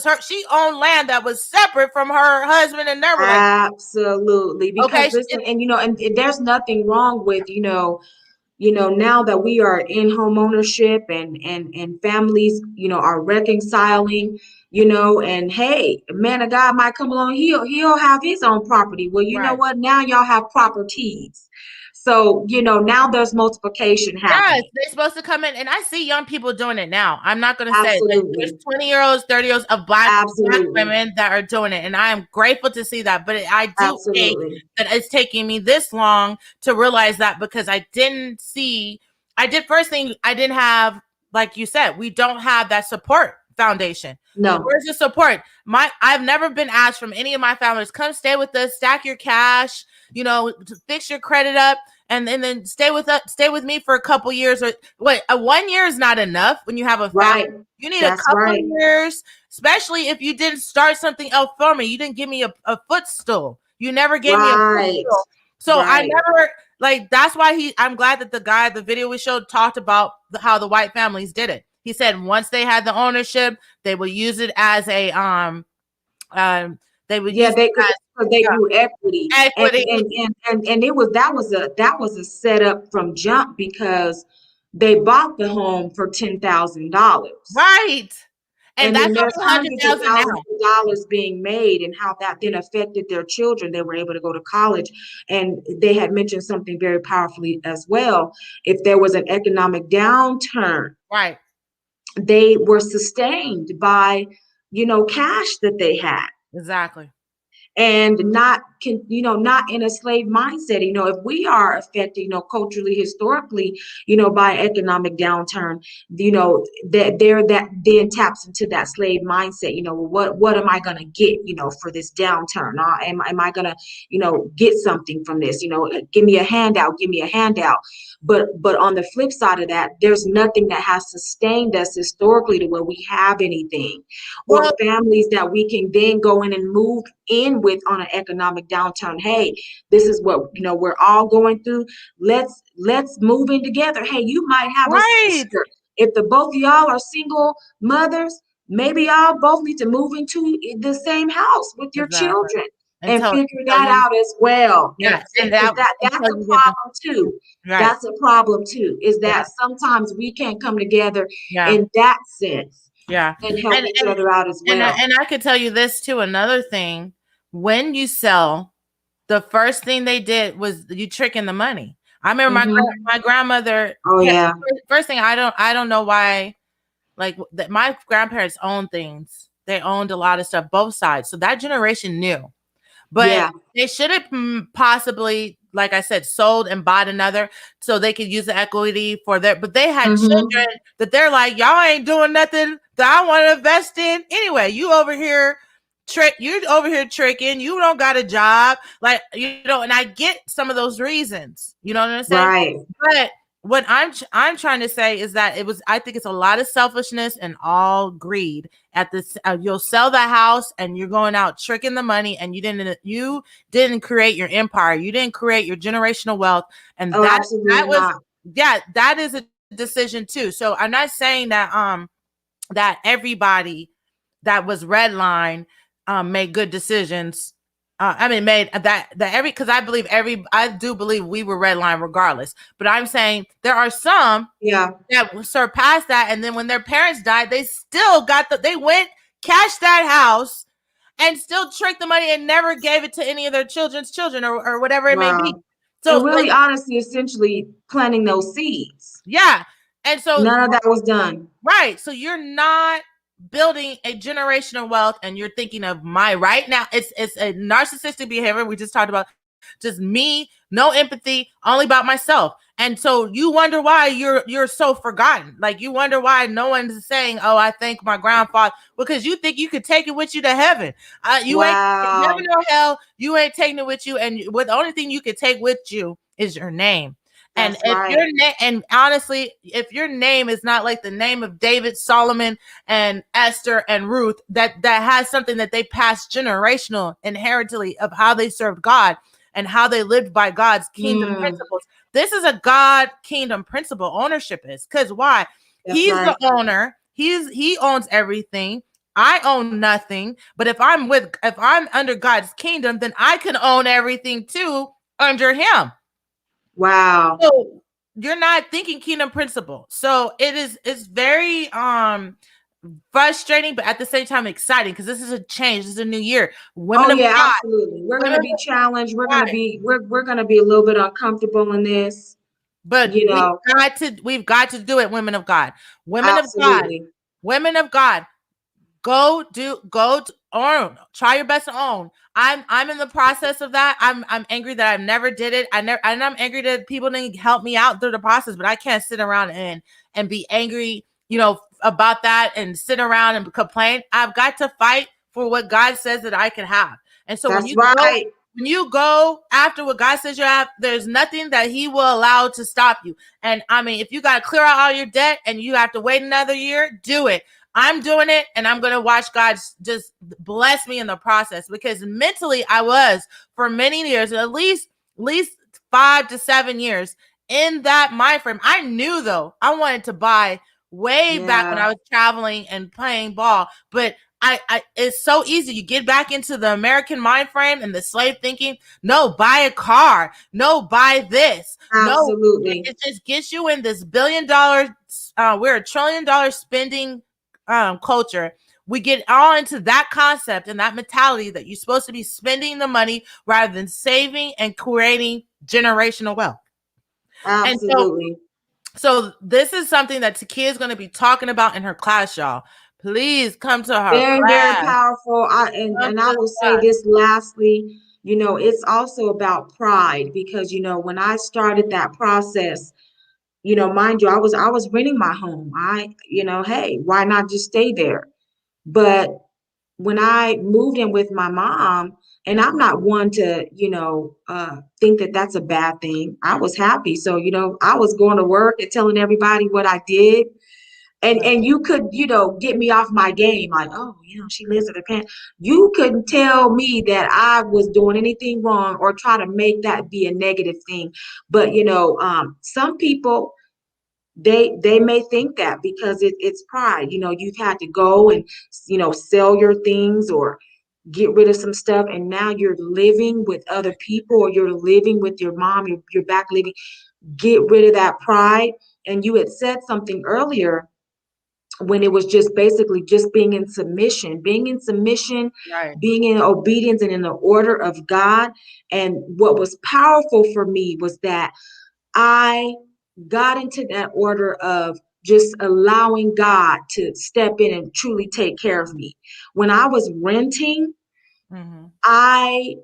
her. She owned land that was separate from her husband and their relationship. Absolutely. Because Okay. listen, and there's nothing wrong with, now that we are in home ownership and families, are reconciling, and hey, a man of God might come along, he'll have his own property. Well, you know what? Now y'all have properties. So, now there's multiplication happening. Yes, they're supposed to come in, and I see young people doing it now. I'm not going to say that there's Absolutely. 20-year-olds, 30-year-olds of black Absolutely. women that are doing it, and I am grateful to see that. But I do hate Absolutely. that it's taking me this long to realize that, because I didn't have, like you said, we don't have that support foundation. No. Where's the support? I've never been asked from any of my families, come stay with us, stack your cash, fix your credit up, and then stay with me for a couple years. Or wait, 1 year is not enough when you have a family. Right. You need That's a couple right. of years, especially if you didn't start something else for me. You didn't give me a footstool. You never gave me a footstool. So I never, that's why I'm glad that the video we showed talked about how the white families did it. He said once they had the ownership, they would use it as a they would use they do equity. And that was a setup from jump, because they bought the home for $10,000. Right. And that's then there's only hundreds of $100,000 thousands now. of dollars being made, and how that then affected their children. They were able to go to college. And they had mentioned something very powerfully as well. If there was an economic downturn, right, they were sustained by, cash that they had. Exactly. And not in a slave mindset. If we are affected, culturally, historically, by economic downturn, that then taps into that slave mindset. What am I going to get, for this downturn? Am I going to, get something from this? Give me a handout, But on the flip side of that, there's nothing that has sustained us historically to where we have anything, or families that we can then go in and move in with on an economic downturn. Hey, this is what we're all going through. Let's move in together. Hey, you might have a sister. If the both of y'all are single mothers, maybe y'all both need to move into the same house with your children and figure that out as well. Yeah, and that's a problem too. Right. That's a problem too, is that sometimes we can't come together in that sense. Yeah. And help each other out as well. And I could tell you this too. Another thing, when you sell, the first thing they did was you tricking the money. I remember my grandmother. Oh yeah. First thing, I don't know why, my grandparents owned things. They owned a lot of stuff, both sides. So that generation knew. But they should have possibly, like I said, sold and bought another so they could use the equity for their, but they had children that they're like, y'all ain't doing nothing that I want to invest in. Anyway, you over here tricking, you don't got a job. And I get some of those reasons, you know what I'm saying? Right. But what I'm trying to say is that I think it's a lot of selfishness and all greed at this. You'll sell the house and you're going out tricking the money, and you didn't create your empire. You didn't create your generational wealth. And that is a decision too. So I'm not saying that, that everybody that was redline, made good decisions. Made because I do believe we were red line regardless. But I'm saying there are some that surpassed that, and then when their parents died, they still they went cashed that house and still tricked the money and never gave it to any of their children's children or whatever it may be. So really, honestly, essentially planting those seeds. Yeah, and so none of that was done. Right. So you're not building a generational wealth, and you're thinking of my right now. It's a narcissistic behavior. We just talked about just me, no empathy, only about myself. And so you wonder why you're so forgotten. You wonder why no one's saying, "Oh, I thank my grandfather," because you think you could take it with you to heaven. You ain't heaven or hell. You ain't taking it with you, and the only thing you could take with you is your name. And That's if right. your name, and honestly, if your name is not like the name of David, Solomon, and Esther and Ruth, that has something that they passed generational inherently of how they served God and how they lived by God's kingdom principles. This is a God kingdom principle. Ownership is, because why? That's He's right. the owner. He owns everything. I own nothing. But if I'm under God's kingdom, then I can own everything too under him. Wow. So you're not thinking kingdom principle. So it's very frustrating, but at the same time exciting, because this is a change. This is a new year. Women of God, absolutely. We're gonna be challenged. We're gonna be a little bit uncomfortable in this. But You know, we've got to do it, women of God. Women absolutely. of God. Women of God. Go own. Try your best to own. I'm in the process of that. I'm angry that I never did it. And I'm angry that people didn't help me out through the process, but I can't sit around and be angry, about that and sit around and complain. I've got to fight for what God says that I can have. And so when you go after what God says you have, there's nothing that he will allow to stop you. And I mean, if you got to clear out all your debt and you have to wait another year, do it. I'm doing it, and I'm going to watch God just bless me in the process, because mentally I was for many years, at least 5 to 7 years in that mind frame. I knew though I wanted to buy way back when I was traveling and playing ball, but I it's so easy. You get back into the American mind frame and the slave thinking. No, buy a car. No, buy this. Absolutely. No, it just gets you in this $1 billion. We're $1 trillion spending culture. We get all into that concept and that mentality that you're supposed to be spending the money rather than saving and creating generational wealth. Absolutely. And so this is something that Takia is going to be talking about in her class, y'all. Please come to her Very, very class. powerful. And I will say this lastly, it's also about pride, because, when I started that process, mind you, I was renting my home. Hey, why not just stay there? But when I moved in with my mom, and I'm not one to, think that that's a bad thing. I was happy. So, I was going to work and telling everybody what I did. And you could, get me off my game, like, oh, she lives in a pen. You couldn't tell me that I was doing anything wrong or try to make that be a negative thing. But, some people, they may think that because it's pride. You've had to go and sell your things or get rid of some stuff, and now you're living with other people, or you're living with your mom, you're back living. Get rid of that pride. And you had said something earlier when it was just basically just being in submission, right, being in obedience and in the order of God. And what was powerful for me was that I got into that order of just allowing God to step in and truly take care of me. When I was renting, I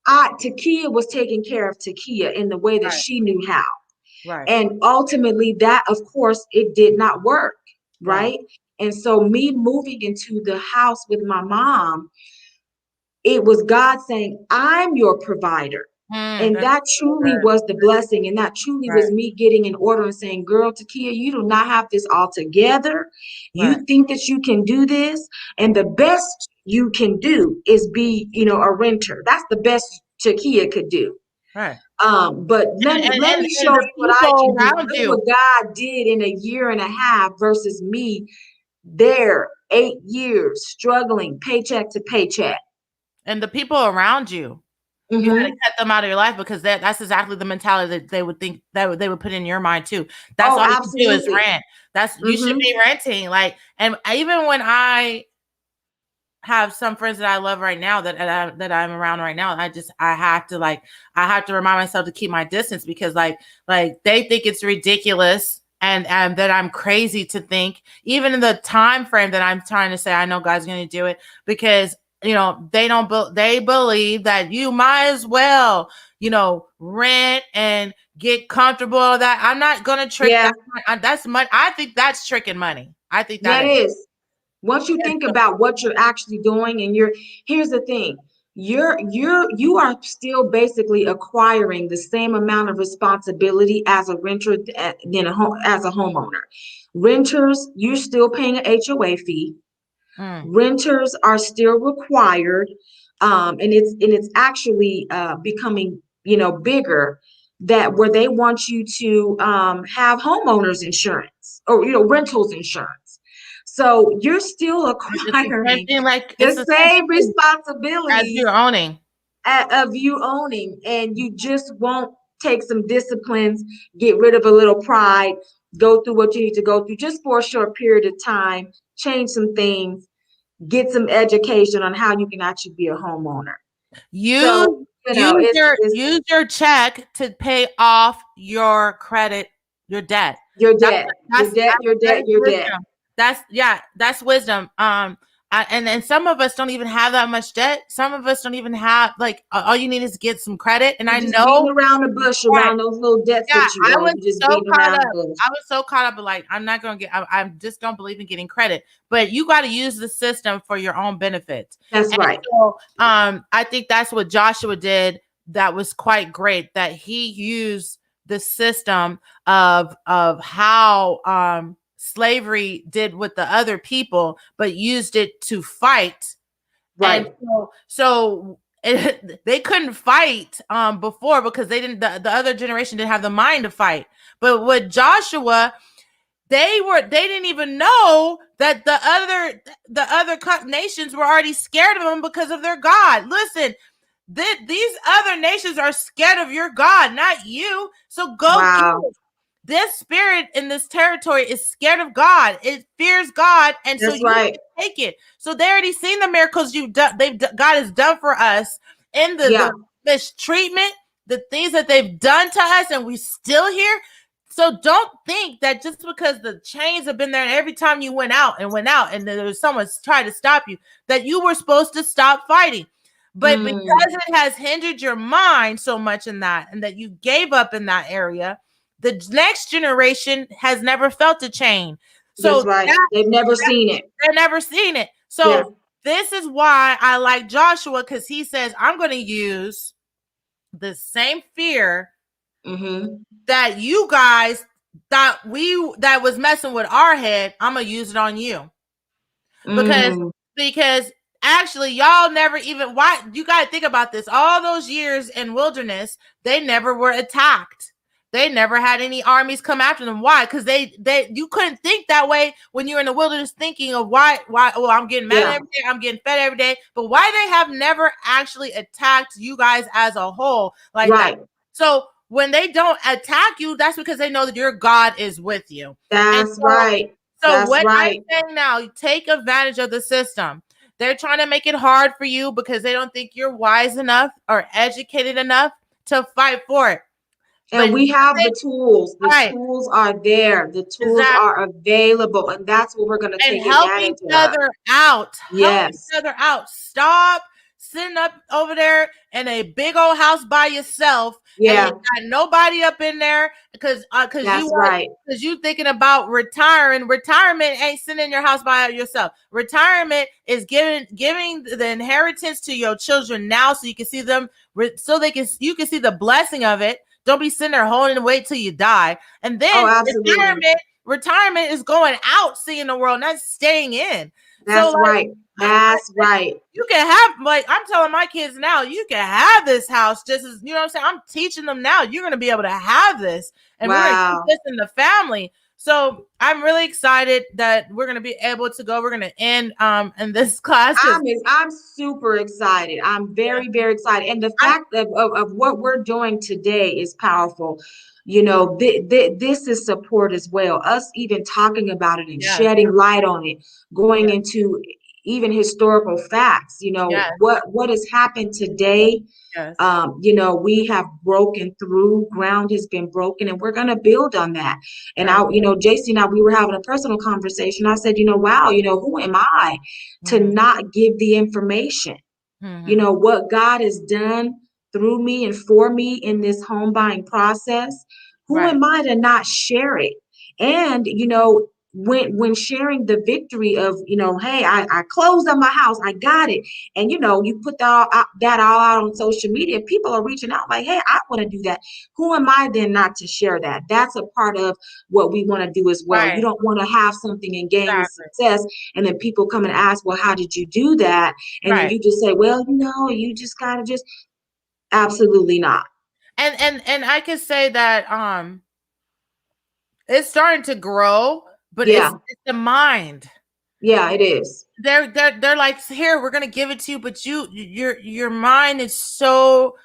Takia was taking care of Takia in the way that she knew how. Right. And ultimately that, of course, it did not work. Right. And so me moving into the house with my mom, it was God saying, I'm your provider. And that truly was the blessing. And that truly was me getting in order and saying, girl, Takia, you do not have this all together. You think that you can do this. And the best you can do is be, a renter. That's the best Takia could do. Right. But let me show you what I can do. Look what God did in a year and a half versus me there 8 years struggling paycheck to paycheck. And the people around you, you got to cut them out of your life, because that's exactly the mentality that they would think, that they would put in your mind too. That's all you do is rent. You should be renting. And even when I have some friends that I love right now that I'm around right now, I have to remind myself to keep my distance, because like they think it's ridiculous and that I'm crazy to think, even in the time frame that I'm trying to say I know God's going to do it, because they believe that you might as well rent and get comfortable. That I'm not going to trick that's money. I think that's tricking money. I think that is. Once you think about what you're actually doing, and here's the thing, you are still basically acquiring the same amount of responsibility as a renter than as a homeowner. Renters, you're still paying an HOA fee. Renters are still required, and it's actually becoming, bigger, that where they want you to have homeowners insurance, or rentals insurance. So you're still acquiring It's the the same same thing as responsibilities you're owning. of you owning, and you just won't take some disciplines, get rid of a little pride, go through what you need to go through just for a short period of time, change some things, get some education on how you can actually be a homeowner. So, Use your check to pay off your credit, your debt. Your debt. That's wisdom. And some of us don't even have that much debt. Some of us don't even have, like, all you need is get some credit. And You're I just know beating around the bush around those little debts that you owe. You're just beating around the bush. I was so caught up, like, I'm not going to get, I just don't believe in getting credit, but you got to use the system for your own benefit. That's right. So, I think that's what Joshua did. That was quite great, that he used the system of how, slavery did with the other people, but used it to fight. Right. And so they couldn't fight before, because they didn't, the other generation didn't have the mind to fight. But with Joshua, they didn't even know that the other nations were already scared of them because of their God. Listen, these other nations are scared of your God, not you. So go get it. This spirit in this territory is scared of God. It fears God, and so you can take it. So they already seen the miracles God has done for us in the mistreatment, the things that they've done to us, and we still here. So don't think that just because the chains have been there, and every time you went out, and there was someone trying to stop you, that you were supposed to stop fighting. But because it has hindered your mind so much in that, and that you gave up in that area, the next generation has never felt a chain. So that's right. They've never seen it. They've never seen it. So this is why I like Joshua, because he says, I'm going to use the same fear that you guys thought that was messing with our head. I'm going to use it on you. Because actually, y'all never even, why, you got to think about this. All those years in wilderness, they never were attacked. They never had any armies come after them. Why? Because you couldn't think that way when you're in the wilderness, thinking of why, well, I'm getting mad every day, I'm getting fed every day. But why they have never actually attacked you guys as a whole like that. So when they don't attack you, that's because they know that your God is with you. That's right. So what I'm saying now, take advantage of the system. They're trying to make it hard for you because they don't think you're wise enough or educated enough to fight for it. And we have the tools. The tools are there. The tools are available. And that's what we're going to take advantage of. Help each other out. Help each other out. Stop sitting up over there in a big old house by yourself. Yeah. And you got nobody up in there because you thinking about retiring. Retirement ain't sitting in your house by yourself. Retirement is giving the inheritance to your children now, so you can see them, so you can see the blessing of it. Don't be sitting there holding and wait till you die. And then retirement is going out, seeing the world, not staying in. That's right. That's right. You can have, like, I'm telling my kids now, you can have this house just as, you know what I'm saying? I'm teaching them now, you're going to be able to have this. And we're going to keep this in the family. So I'm really excited that we're going to be able to go. We're going to end in this class. I'm super excited. I'm very, very excited. And the fact of what we're doing today is powerful. You know, this is support as well. Us even talking about it and shedding light on it, going into even historical facts, you know, what has happened today. You know, we have broken through, ground has been broken, and we're going to build on that. And JC and I, we were having a personal conversation. I said, wow, who am I to not give the information? You know, what God has done through me and for me in this home buying process. Who am I to not share it? And, when sharing the victory of, hey, I closed up my house, I got it, and you put that all out on social media, people are reaching out like, hey, I want to do that. Who am I then not to share that? That's a part of what we want to do as well. Right. You don't want to have something and gain Exactly. success, and then people come and ask, well, how did you do that? And then Right. you just say, well, you just gotta just, absolutely not. And I can say that it's starting to grow, but Yeah. it's the mind. Yeah, it is. They're like, here, we're gonna give it to you, but your mind is so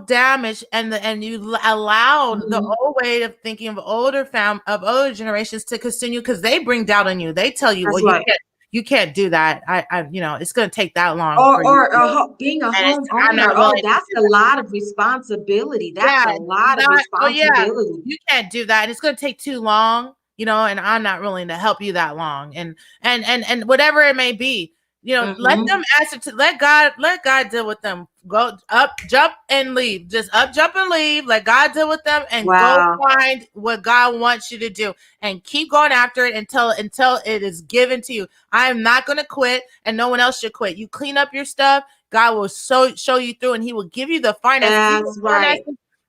damaged, and you allow the old way of thinking of older generations to consume you, because they bring doubt on you. They tell you, That's well, right. you can't do that. It's going to take that long for you. Or being a I'm not homeowner. willing Oh, to that's do a that. lot of responsibility. That's a lot of responsibility. You can't do that. It's going to take too long, and I'm not willing to help you that long. And whatever it may be, let them answer to let God deal with them. Go up, jump, and leave. Just up, jump, and leave. Let God deal with them, and go find what God wants you to do, and keep going after it until it is given to you. I am not going to quit, and no one else should quit. You clean up your stuff. God will show you through, and He will give you the finances. That's right.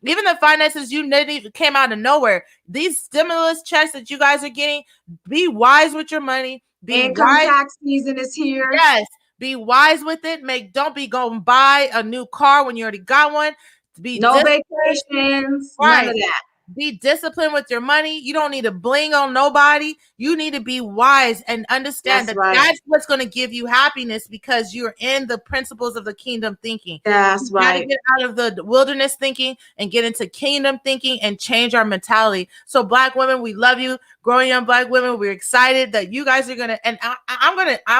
Even the finances you didn't came out of nowhere. These stimulus checks that you guys are getting, be wise with your money. Income tax season is here. Yes. Be wise with it. Don't be going buy a new car when you already got one. No vacations, none of that. Be disciplined with your money. You don't need to bling on nobody. You need to be wise and understand that's what's going to give you happiness, because you're in the principles of the kingdom thinking. That's right. Got to get out of the wilderness thinking and get into kingdom thinking and change our mentality. So Black women, we love you. Growing Young Black Women, we're excited that you guys are going to, and I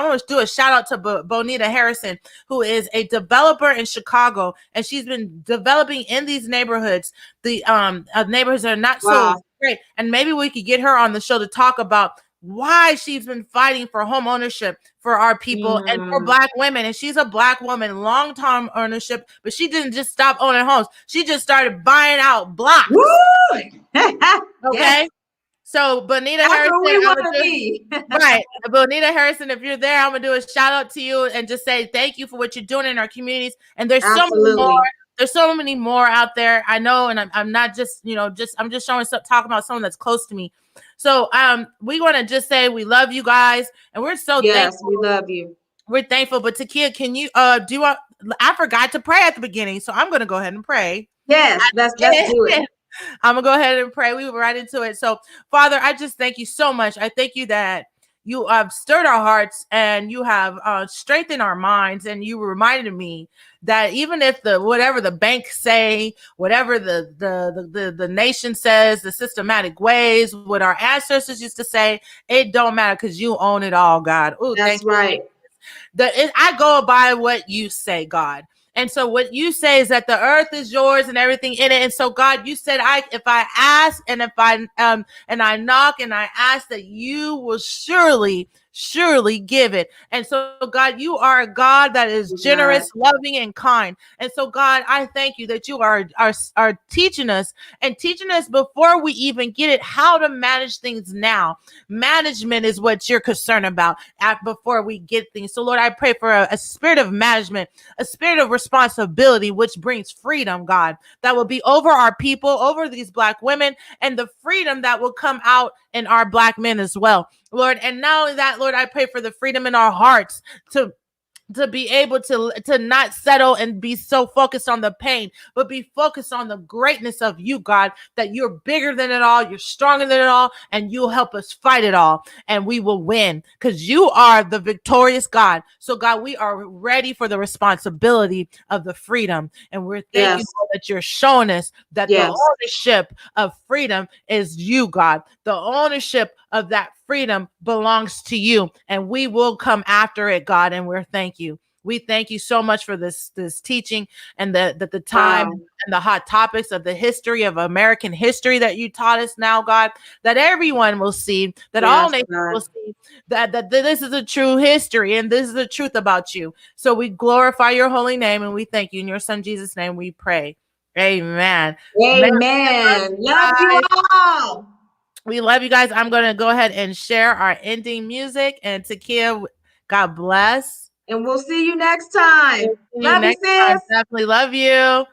want to do a shout out to Bonita Harrison, who is a developer in Chicago, and she's been developing in these neighborhoods. The neighborhoods are not so great, and maybe we could get her on the show to talk about why she's been fighting for home ownership for our people and for Black women. And she's a Black woman, long-term ownership, but she didn't just stop owning homes. She just started buying out blocks. Woo! Okay. Yes. So Bonita Harrison, right. Bonita Harrison, if you're there, I'm gonna do a shout out to you and just say thank you for what you're doing in our communities. And there's so many more. There's so many more out there. I know, and I'm not just, I'm just talking about someone that's close to me. So we want to just say we love you guys, and we're so thankful. We love you. We're thankful. But Takia, can you I forgot to pray at the beginning, so I'm gonna go ahead and pray. Yes, let's do it. I'm gonna go ahead and pray. We were right into it. So, Father, I just thank you so much. I thank you that you have stirred our hearts and you have strengthened our minds, and you reminded me that even if whatever the banks say, whatever the nation says, the systematic ways, what our ancestors used to say, it don't matter, because you own it all, God. Ooh, that's right. I go by what you say, God. And so what you say is that the earth is yours and everything in it. And so, God, you said, if I ask, and if I and I knock and I ask, that you will surely give it. And so, God, you are a God that is generous, loving, and kind. And so, God, I thank you that you are teaching us before we even get it, how to manage things now. Management is what you're concerned about before we get things. So, Lord, I pray for a spirit of management, a spirit of responsibility, which brings freedom, God, that will be over our people, over these Black women, and the freedom that will come out in our Black men as well, Lord. And not only that, Lord, I pray for the freedom in our hearts to be able to not settle and be so focused on the pain, but be focused on the greatness of you, God, that you're bigger than it all, you're stronger than it all, and you'll help us fight it all, and we will win, because you are the victorious God. So, God, we are ready for the responsibility of the freedom, and we're thanking you that you're showing us that the ownership of freedom is you, God. The ownership of that freedom belongs to you, and we will come after it, God, and we're thank you. We thank you so much for this teaching, and the time and the hot topics of the history of American history that you taught us now, God, that everyone will see, that all nations will see that this is a true history, and this is the truth about you. So we glorify your holy name, and we thank you. In your son Jesus' name we pray. Amen. Amen. Love you all. We love you guys. I'm going to go ahead and share our ending music. And Takia, God bless. And we'll see you next time. Love you, sis. Definitely love you.